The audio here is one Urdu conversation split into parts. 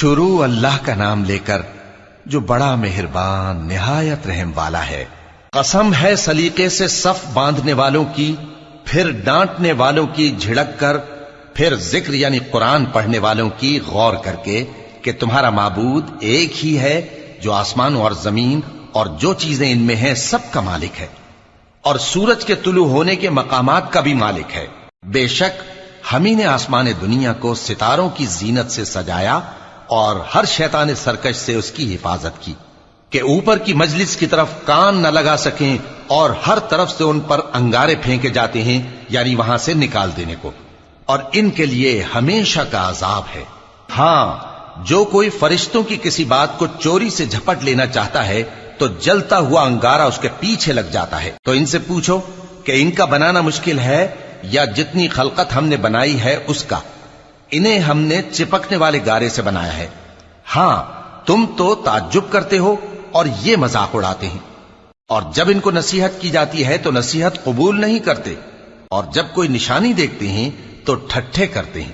شروع اللہ کا نام لے کر جو بڑا مہربان نہایت رحم والا ہے۔ قسم ہے سلیقے سے صف باندھنے والوں کی، پھر ڈانٹنے والوں کی جھڑک کر، پھر ذکر یعنی قرآن پڑھنے والوں کی غور کر کے کہ تمہارا معبود ایک ہی ہے جو آسمان اور زمین اور جو چیزیں ان میں ہیں سب کا مالک ہے، اور سورج کے طلوع ہونے کے مقامات کا بھی مالک ہے۔ بے شک ہم ہی نے آسمان دنیا کو ستاروں کی زینت سے سجایا اور ہر شیطان سرکش سے اس کی حفاظت کی کہ اوپر کی مجلس کی طرف کان نہ لگا سکیں، اور ہر طرف سے ان پر انگارے پھینکے جاتے ہیں یعنی وہاں سے نکال دینے کو، اور ان کے لیے ہمیشہ کا عذاب ہے۔ ہاں، جو کوئی فرشتوں کی کسی بات کو چوری سے جھپٹ لینا چاہتا ہے تو جلتا ہوا انگارہ اس کے پیچھے لگ جاتا ہے۔ تو ان سے پوچھو کہ ان کا بنانا مشکل ہے یا جتنی خلقت ہم نے بنائی ہے اس کا؟ انہیں ہم نے چپکنے والے گارے سے بنایا ہے۔ ہاں، تم تو تعجب کرتے ہو اور یہ مذاق اڑاتے ہیں، اور جب ان کو نصیحت کی جاتی ہے تو نصیحت قبول نہیں کرتے، اور جب کوئی نشانی دیکھتے ہیں تو ٹھٹھے کرتے ہیں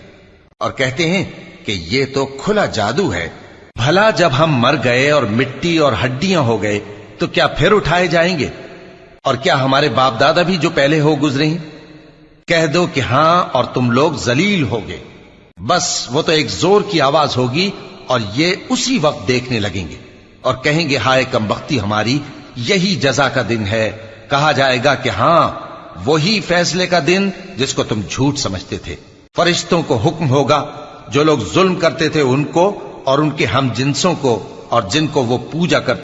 اور کہتے ہیں کہ یہ تو کھلا جادو ہے۔ بھلا جب ہم مر گئے اور مٹی اور ہڈیاں ہو گئے تو کیا پھر اٹھائے جائیں گے؟ اور کیا ہمارے باپ دادا بھی جو پہلے ہو گزرے ہیں؟ کہہ دو کہ ہاں، اور تم لوگ ذلیل ہوگے۔ بس وہ تو ایک زور کی آواز ہوگی اور یہ اسی وقت دیکھنے لگیں گے اور کہیں گے ہائے کمبختی ہماری، یہی جزا کا دن ہے۔ کہا جائے گا کہ ہاں، وہی فیصلے کا دن جس کو تم جھوٹ سمجھتے تھے۔ فرشتوں کو حکم ہوگا جو لوگ ظلم کرتے تھے ان کو اور ان کے ہم جنسوں کو اور جن کو وہ پوجا کرتے